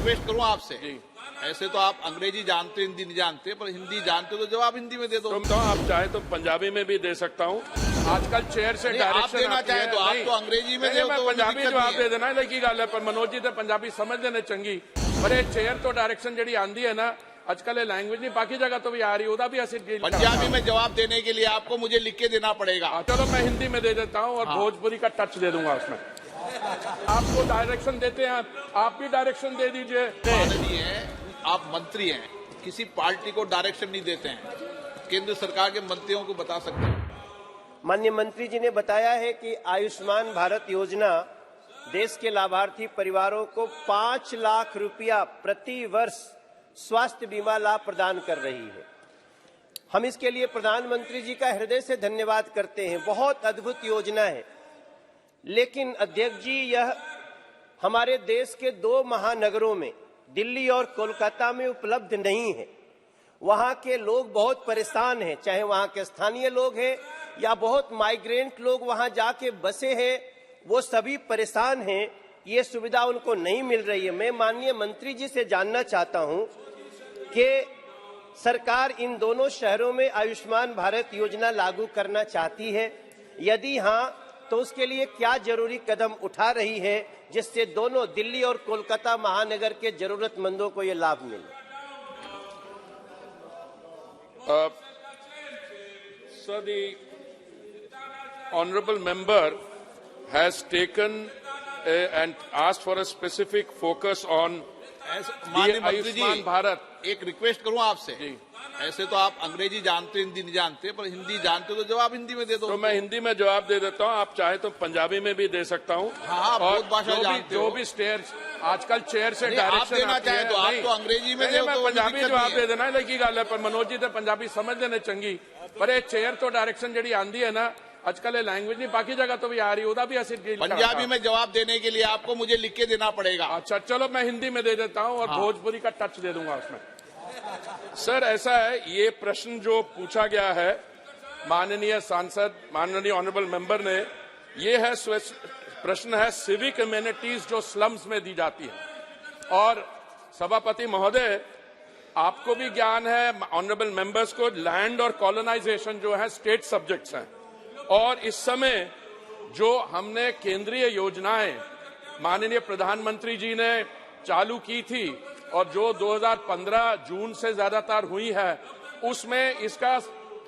Request करूं आपसे, ऐसे तो आप अंग्रेजी जानते हिंदी नहीं जानते, पर हिंदी जानते तो जवाब हिंदी में दे दो। तो आप चाहे तो पंजाबी में भी दे सकता हूँ। आजकल चेयर से डायरेक्शन देना चाहे तो आप तो अंग्रेजी में मैं पंजाबी जवाब दे देना है गल है, पर मनोज जी तो पंजाबी समझ लेने चंगी, पर ये चेयर तो डायरेक्शन जी आंदी है ना आजकल, ये लैंग्वेज नहीं बाकी जगह तो भी आ रही, ओदा भी असि पंजाबी में जवाब देने के लिए आपको मुझे लिख के देना पड़ेगा। चलो मैं हिंदी में दे देता हूँ और भोजपुरी का टच दे दूंगा उसमें। आपको डायरेक्शन देते हैं, आप भी डायरेक्शन दे दीजिए। आप मंत्री हैं, किसी पार्टी को डायरेक्शन नहीं देते हैं, केंद्र सरकार के मंत्रियों को बता सकते हैं। माननीय मंत्री जी ने बताया है कि आयुष्मान भारत योजना देश के लाभार्थी परिवारों को 5 लाख रुपया प्रति वर्ष स्वास्थ्य बीमा लाभ प्रदान कर रही है। हम इसके लिए प्रधानमंत्री जी का हृदय से धन्यवाद करते हैं। बहुत अद्भुत योजना है, लेकिन अध्यक्ष जी यह हमारे देश के 2 महानगरों में दिल्ली और कोलकाता में उपलब्ध नहीं है। वहां के लोग बहुत परेशान हैं, चाहे वहां के स्थानीय लोग हैं या बहुत माइग्रेंट लोग वहां जाके बसे हैं, वो सभी परेशान हैं। ये सुविधा उनको नहीं मिल रही है। मैं माननीय मंत्री जी से जानना चाहता हूं कि सरकार इन दोनों शहरों में आयुष्मान भारत योजना लागू करना चाहती है, यदि हां तो उसके लिए क्या जरूरी कदम उठा रही है जिससे दोनों दिल्ली और कोलकाता महानगर के जरूरतमंदों को ये लाभ मिले। So the honourable member has taken and asked for a specific focus on Ayushman Bharat. एक रिक्वेस्ट करूं आपसे, ऐसे तो आप अंग्रेजी जानते हिंदी नहीं जानते, पर हिंदी जानते तो जवाब हिंदी में दे दो। तो मैं हिंदी में जवाब दे देता हूँ, आप चाहे तो पंजाबी में भी दे सकता हूँ। बहुत भाषा जानते हो। जो भी स्टेयर आजकल चेयर से डायरेक्शन देना चाहे तो आप तो अंग्रेजी में मैं पंजाबी जवाब दे देना है गल है, पर मनोज जी तो पंजाबी समझ लेने चंगी, पर ये चेयर तो डायरेक्शन जी आंदी है ना आजकल, ये लैंग्वेज नहीं बाकी जगह तो भी आ रही, ओदा भी असि पंजाबी में जवाब देने के लिए आपको मुझे लिख के देना पड़ेगा। अच्छा चलो मैं हिंदी में दे देता हूँ और भोजपुरी का टच दे दूंगा उसमें। सर ऐसा है, ये प्रश्न जो पूछा गया है माननीय सांसद माननीय ऑनरेबल मेंबर ने, ये है प्रश्न है सिविक इम्यूनिटीज जो स्लम्स में दी जाती है। और सभापति महोदय आपको भी ज्ञान है, ऑनरेबल मेंबर्स को, लैंड और कॉलोनाइजेशन जो है स्टेट सब्जेक्ट्स हैं, और इस समय जो हमने केंद्रीय योजनाएं माननीय प्रधानमंत्री जी ने चालू की थी और जो 2015 जून से ज्यादातर हुई है, उसमें इसका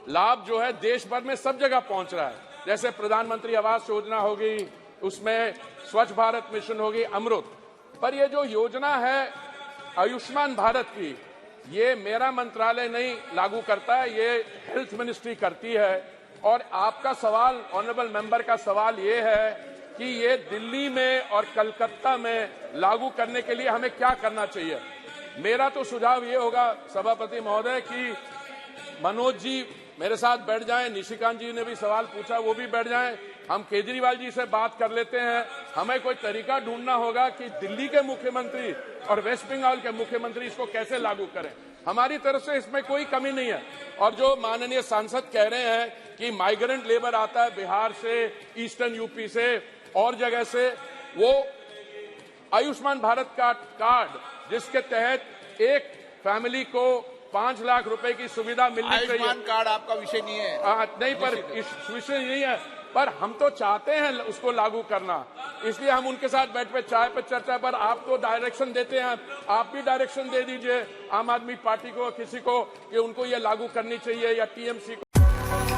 लाभ जो है देश भर में सब जगह पहुंच रहा है। जैसे प्रधानमंत्री आवास योजना होगी, उसमें स्वच्छ भारत मिशन होगी, अमृत। पर ये जो योजना है आयुष्मान भारत की, ये मेरा मंत्रालय नहीं लागू करता है, ये हेल्थ मिनिस्ट्री करती है। और आपका सवाल, ऑनरेबल मेंबर का सवाल ये है कि ये दिल्ली में और कलकत्ता में लागू करने के लिए हमें क्या करना चाहिए। मेरा तो सुझाव ये होगा सभापति महोदय कि मनोज जी मेरे साथ बैठ जाएं, निशिकांत जी ने भी सवाल पूछा, वो भी बैठ जाएं, हम केजरीवाल जी से बात कर लेते हैं। हमें कोई तरीका ढूंढना होगा कि दिल्ली के मुख्यमंत्री और वेस्ट बंगाल के मुख्यमंत्री इसको कैसे लागू करें। हमारी तरफ से इसमें कोई कमी नहीं है। और जो माननीय सांसद कह रहे हैं कि माइग्रेंट लेबर आता है बिहार से, ईस्टर्न यूपी से और जगह से, वो आयुष्मान भारत का कार्ड जिसके तहत एक फैमिली को 5 लाख रुपए की सुविधा मिलनी चाहिए। आयुष्मान कार्ड आपका विषय नहीं है। नहीं, पर इस विषय नहीं है, पर हम तो चाहते हैं उसको लागू करना, इसलिए हम उनके साथ बैठ पे चाय पर चर्चा, पर आप तो डायरेक्शन देते हैं, आप भी डायरेक्शन दे दीजिए आम आदमी पार्टी को, किसी को, कि उनको ये लागू करनी चाहिए या टीएमसी को।